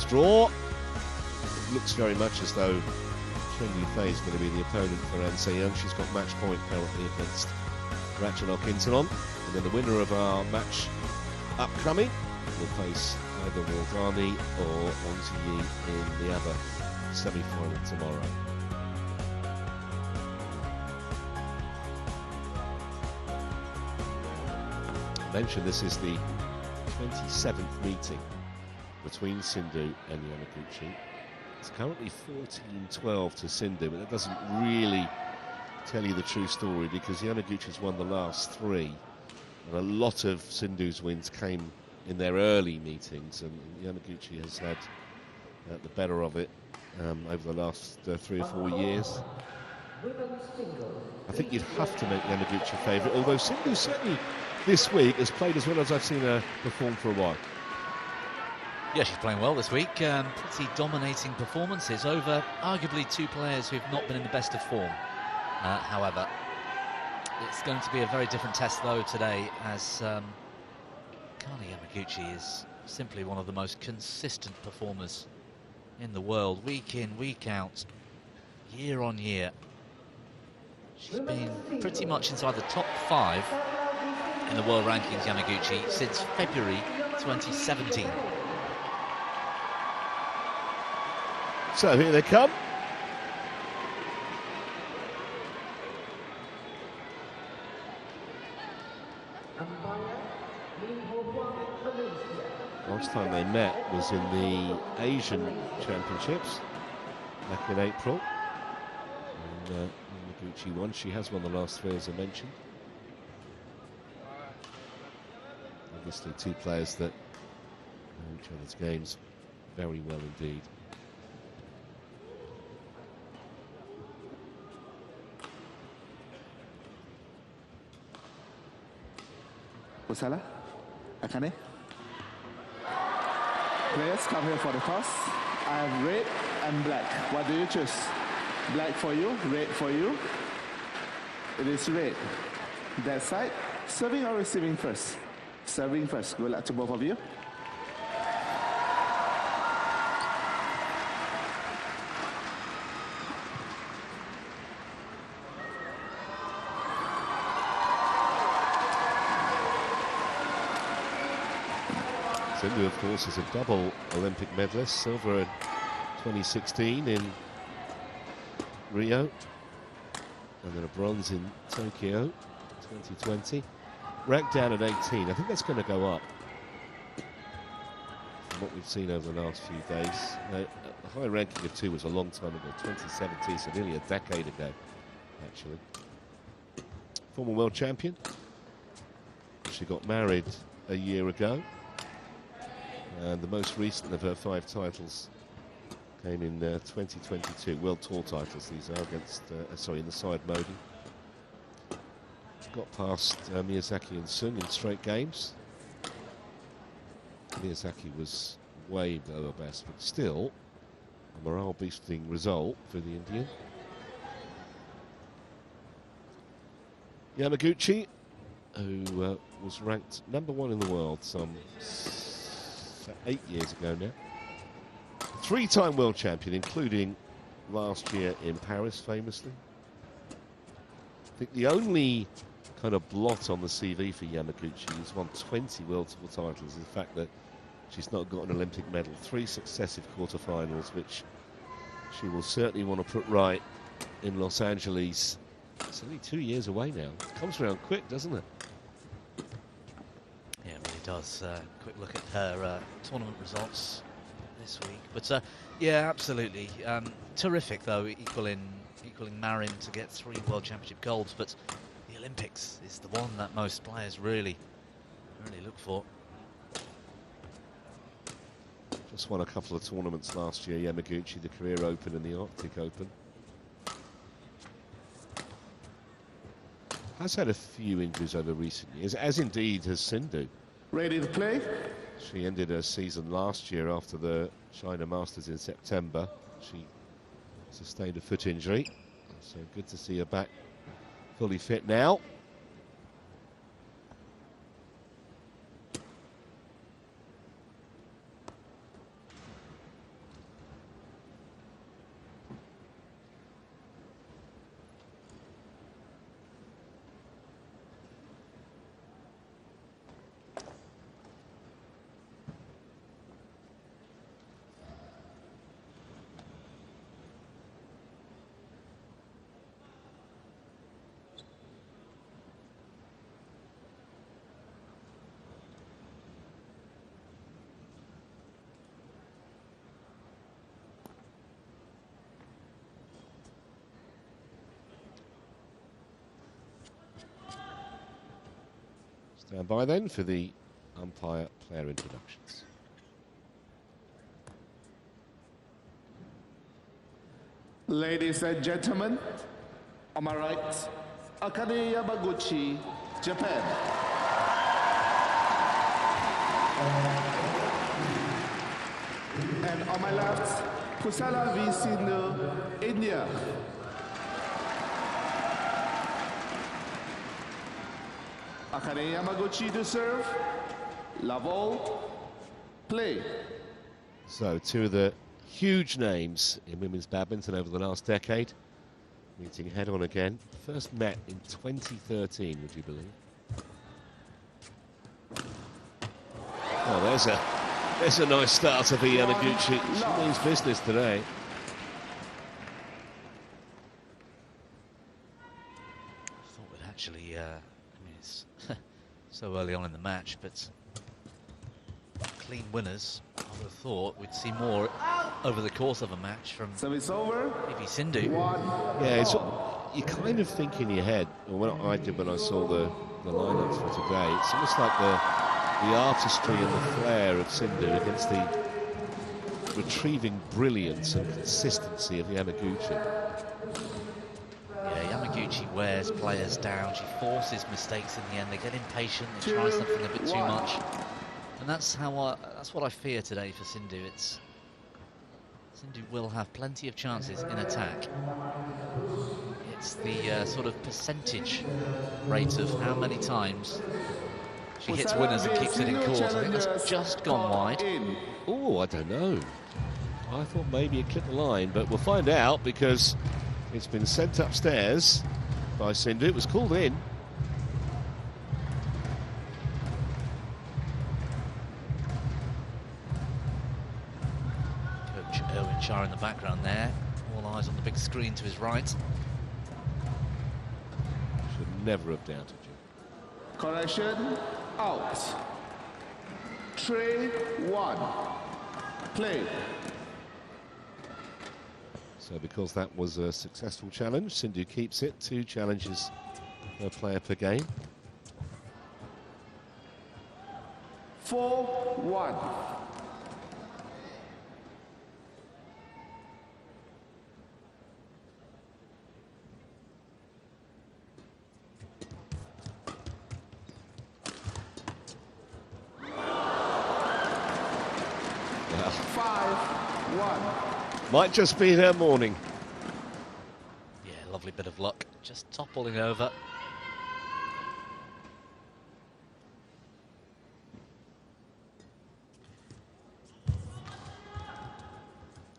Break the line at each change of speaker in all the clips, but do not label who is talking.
draw. It looks very much as though Chen Yufei is going to be the opponent for An Se-young. She's got match point currently against Ratchanok Intanon. And then the winner of our match upcoming will face either Waldani or Wang Ziyi in the other semi-final tomorrow. I mentioned this is the 27th meeting between Sindhu and Yamaguchi. It's currently 14-12 to Sindhu, but that doesn't really tell you the true story because Yamaguchi's won the last three, and a lot of Sindhu's wins came in their early meetings, and Yamaguchi has had the better of it over the last 3 or 4 years. I think you'd have to make Yamaguchi favourite, although Sindhu certainly this week has played as well as I've seen her perform for a while.
Yeah, she's playing well this week. Pretty dominating performances over arguably two players who've not been in the best of form. However, it's going to be a very different test though today, as Akane Yamaguchi is simply one of the most consistent performers in the world, week in, week out, year on year. She's been pretty much inside the top 5 in the world rankings, Yamaguchi, since February 2017.
So here they come. Last time they met was in the Asian Championships back in April. And Yamaguchi won. She has won the last 3, as I mentioned. Obviously two players that know each other's games very well indeed.
Pusarla, Akane. Players come here for the toss. I have red and black. What do you choose? Black for you, red for you. It is red. That side, serving or receiving first? Serving first. Good luck to both of you.
Sindhu, of course, is a double Olympic medalist, silver in 2016 in Rio, and then a bronze in Tokyo 2020. Ranked down at 18. I think that's going to go up from what we've seen over the last few days. A high ranking of 2 was a long time ago, 2017, so nearly a decade ago, actually. Former world champion. She got married a year ago. And the most recent of her 5 titles came in 2022. World Tour titles, these are, against, in the side mode. Got past Miyazaki and Sung in straight games. Miyazaki was way below her best, but still a morale-boosting result for the Indian. Yamaguchi, who was ranked #1 in the world some 8 years ago now. 3-time world champion, including last year in Paris, famously. I think the only kind of blot on the CV for Yamaguchi is won 20 World Tour titles. The fact that she's not got an Olympic medal, 3 successive quarterfinals, which she will certainly want to put right in Los Angeles. It's only 2 years away now. It comes around quick, doesn't it?
Yeah, it really does. Quick look at her tournament results this week. But yeah, absolutely. Terrific, though, equaling Marin to get 3 World Championship golds. But the Olympics is the one that most players really look for.
Just won a couple of tournaments last year, Yamaguchi, the Career Open and the Arctic Open. Has had a few injuries over recent years, as indeed has Sindhu.
Ready to play?
She ended her season last year after the China Masters in September. She sustained a foot injury, so good to see her back fully fit now. Stand by then for the umpire player introductions.
Ladies and gentlemen, on my right, Akane Yamaguchi, Japan. And on my left, Pusarla v Sindhu, India. Akane Yamaguchi to serve. Level, play.
So, two of the huge names in women's badminton over the last decade meeting head-on again. First met in 2013, would you believe? Oh, there's a nice start for Yamaguchi. She means business today.
Thought we'd actually, I mean, it's so early on in the match, but clean winners. I would have thought we'd see more over the course of a match from maybe Sindhu.
Yeah, you kind of think in your head, or what I did when I saw the lineups for today, it's almost like the artistry and the flair of Sindhu against the retrieving brilliance and consistency of Yamaguchi.
Yeah, Yamaguchi wears players down. She forces mistakes in the end. They get impatient. They try something a bit too much. And that's what I fear today for Sindhu. Sindhu will have plenty of chances in attack. It's the sort of percentage rate of how many times she hits winners and keeps it in court. I think that's just gone wide.
Oh, I don't know. I thought maybe it clipped the line, but we'll find out because it's been sent upstairs by Sindhu. It was called in.
Char in the background there, all eyes on the big screen to his right.
Should never have doubted you.
Correction, out. 3-1, play.
So because that was a successful challenge, Sindhu keeps it. 2 challenges per player per game.
4-1.
Might just be her morning.
Yeah, lovely bit of luck. Just toppling over.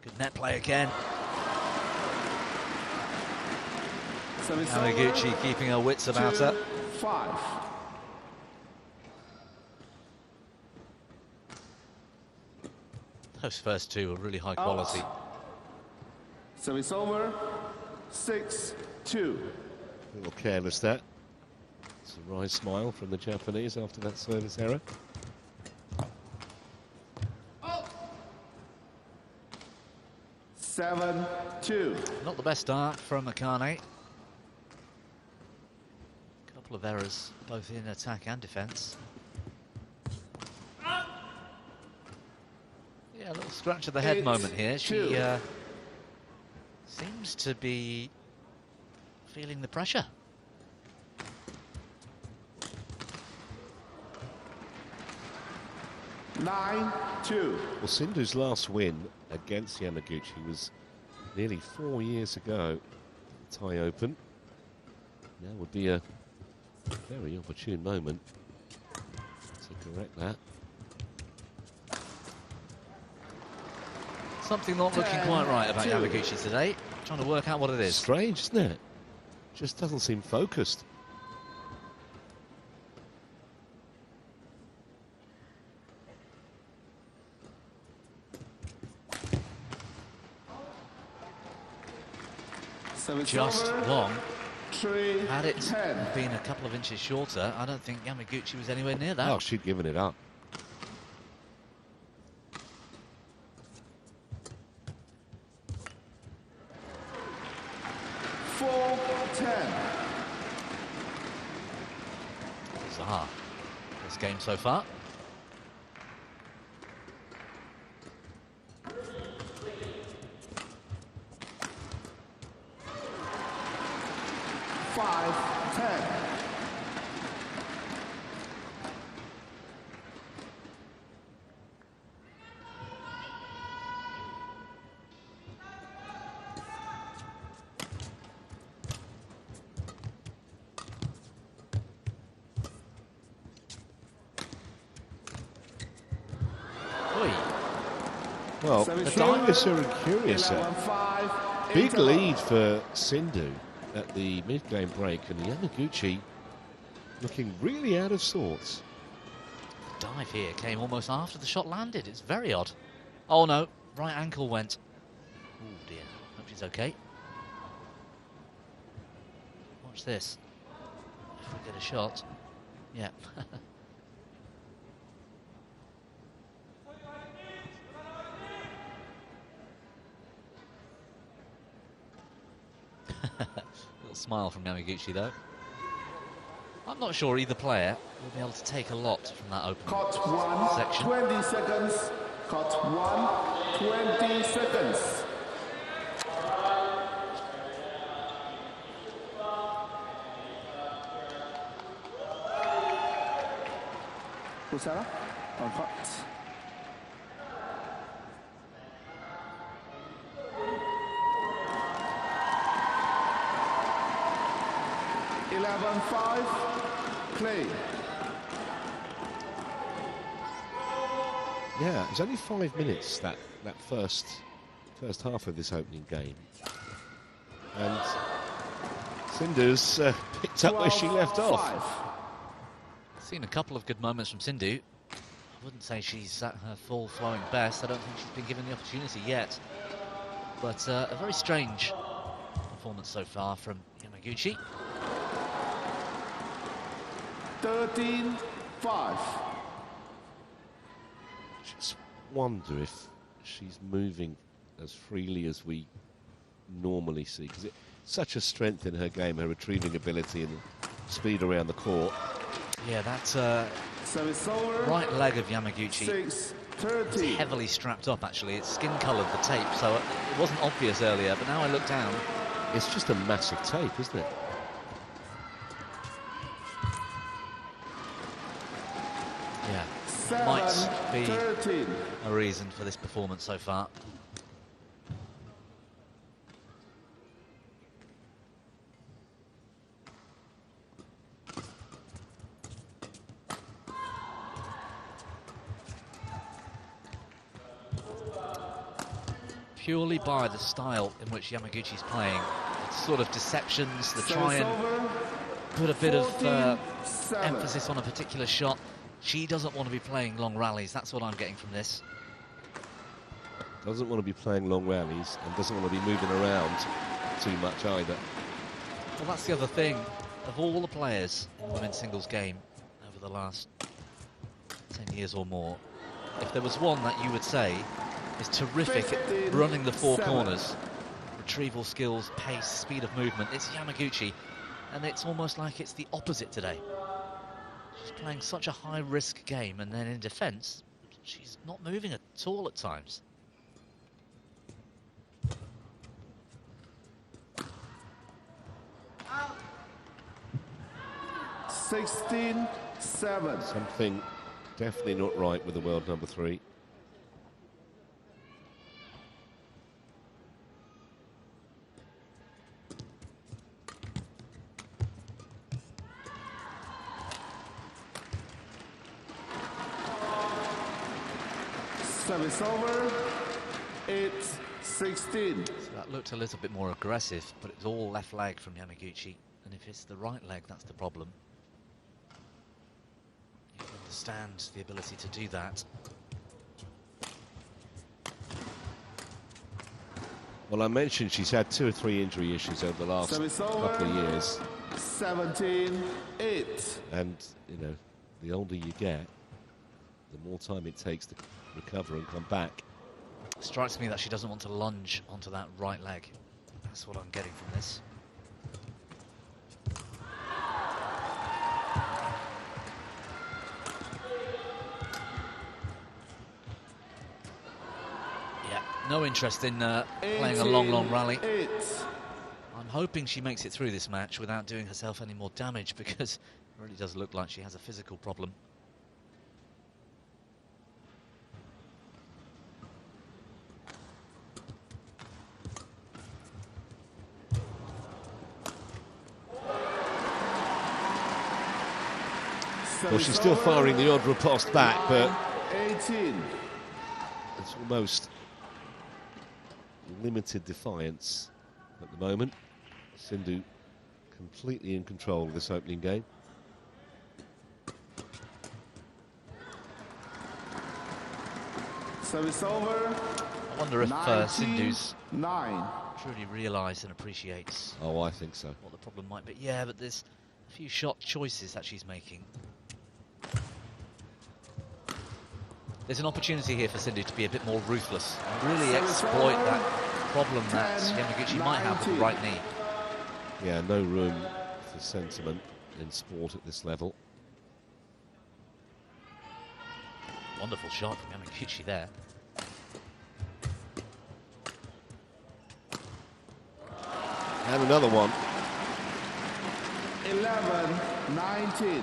Good net play again. Yamaguchi keeping her wits about her.
5.
Those first 2 are really high quality.
Service over. 6-2.
A little careless that. It's a wry smile from the Japanese after that service error.
Oh. 7-2.
Not the best start from Akane. Couple of errors, both in attack and defence. Yeah, a little scratch of the head moment here. She seems to be feeling the pressure.
9-2.
Well, Sindhu's last win against Yamaguchi was nearly 4 years ago, the Thai Open. Now would be a very opportune moment to correct that.
Something not looking quite right about Yamaguchi today. Trying to work out what it is.
Strange, isn't it? Just doesn't seem focused.
Just long. Had it been a couple of inches shorter, I don't think Yamaguchi was anywhere near that.
Oh, she'd given it up.
Bizarre. this game so far.
Well, curious. Big lead for Sindhu at the mid-game break, and Yamaguchi looking really out of sorts.
The dive here came almost after the shot landed. It's very odd. Oh no, right ankle went. Oh dear, hope she's okay. Watch this. If we get a shot. Yeah. Little smile from Yamaguchi though. I'm not sure either player will be able to take a lot from that open section.
20 seconds. Cut 1, 20 seconds. Pusarla on cut. Play.
Yeah, it was only 5 minutes that first half of this opening game, and Sindhu's picked up where she left off.
Seen a couple of good moments from Sindhu. I wouldn't say she's at her full flowing best. I don't think she's been given the opportunity yet, but a very strange performance so far from Yamaguchi.
13-5.
Just wonder if she's moving as freely as we normally see, because it's such a strength in her game, her retrieving ability and speed around the court.
Yeah, that right leg of Yamaguchi is heavily strapped up, actually. It's skin-coloured, the tape, so it wasn't obvious earlier, but now I look down.
It's just a massive tape, isn't it?
Yeah, might be a reason for this performance so far. Purely by the style in which Yamaguchi's playing, it's sort of deceptions, the try and put a bit of emphasis on a particular shot. She doesn't want to be playing long rallies. That's what I'm getting from this.
Doesn't want to be playing long rallies and doesn't want to be moving around too much either.
Well, that's the other thing. Of all the players in the women's singles game over the last 10 years or more, if there was one that you would say is terrific at running the four corners, retrieval skills, pace, speed of movement, it's Yamaguchi. And it's almost like it's the opposite today. She's playing such a high-risk game, and then in defence, she's not moving at all at times.
Out. 16-7.
Something definitely not right with the world number 3.
Service over, 8-16.
So that looked a little bit more aggressive, but it's all left leg from Yamaguchi. And if it's the right leg, that's the problem. You can understand the ability to do that.
Well, I mentioned she's had 2 or 3 injury issues over the last couple of years.
17-8.
And, you know, the older you get, the more time it takes to recover and come back.
It strikes me that she doesn't want to lunge onto that right leg. That's what I'm getting from this. No interest in playing a long rally.
8.
I'm hoping she makes it through this match without doing herself any more damage, because it really does look like she has a physical problem.
Well, she's still firing the odd riposte back, but
18.
it's almost limited defiance at the moment. Sindhu completely in control of this opening game.
Service over.
I wonder if Sindhu's
9.
truly realised and appreciates
Oh, I think so.
what the problem might be. Yeah, but there's a few shot choices that she's making. There's an opportunity here for Sindhu to be a bit more ruthless and really exploit that problem that Yamaguchi might have with the right knee.
Yeah, no room for sentiment in sport at this level.
Wonderful shot from Yamaguchi there.
And another one.
11-19.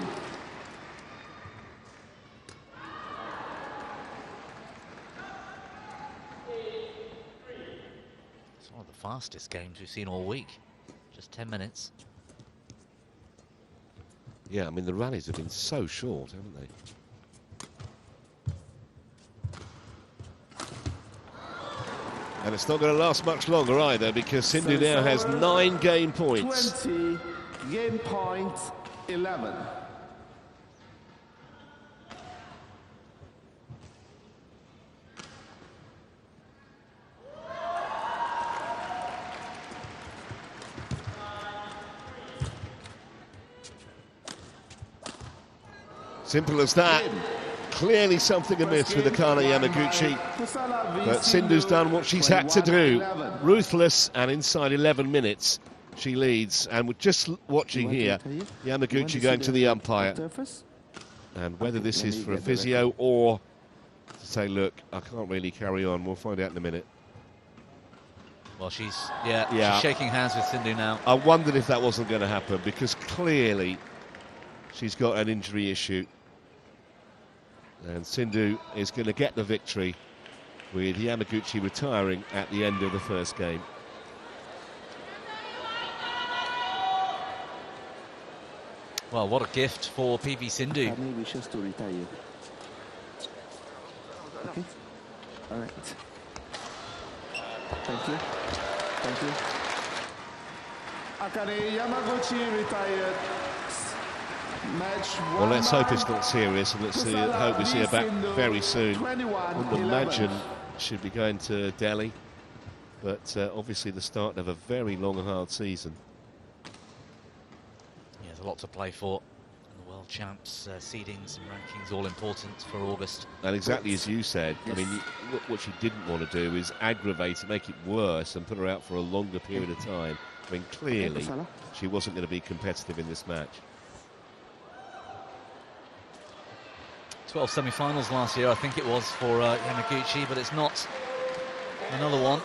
It's one of the fastest games we've seen all week. Just 10 minutes.
Yeah, I mean, the rallies have been so short, haven't they? And it's not going to last much longer either, because Sindhu now has 9 game points.
20 game points, 11.
Simple as that. Clearly something amiss with Akane Yamaguchi, but Sindhu's done what she's had to do. Ruthless, and inside 11 minutes she leads. And we're just watching here, Yamaguchi going to the umpire, and whether this is for a physio or to say, look, I can't really carry on. We'll find out in a minute.
Well, she's shaking hands with Sindhu now.
I wondered if that wasn't going to happen, because clearly she's got an injury issue. And Sindhu is going to get the victory with Yamaguchi retiring at the end of the first game.
Well, what a gift for PV Sindhu.
Akane wishes to retire. Okay. All right. Thank you. Thank you. Akane Yamaguchi retired. Match
Well, let's hope it's not serious, and let's hope we see her back very soon. I would imagine she'd be going to Delhi, but obviously the start of a very long and hard season.
Yeah, there's a lot to play for. And the World Champs seedings and rankings all important for August.
And exactly as you said, I mean, what she didn't want to do is aggravate and make it worse and put her out for a longer period of time. I mean, clearly she wasn't going to be competitive in this match.
12 semi-finals last year, I think it was, for Yamaguchi, but it's not another one.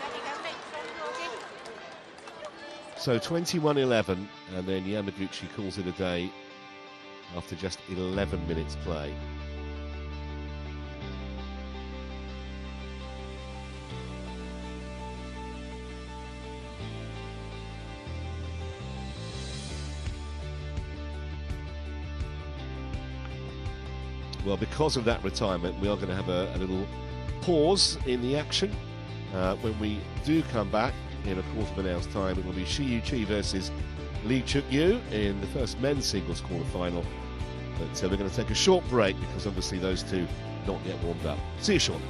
So 21-11, and then Yamaguchi calls it a day after just 11 minutes play. Well, because of that retirement, we are going to have a little pause in the action. When we do come back in a quarter of an hour's time, it will be Shi Yu-Chi versus Lee Chuk-Yu in the first men's singles quarter-final. But we're going to take a short break, because obviously those two not yet warmed up. See you shortly.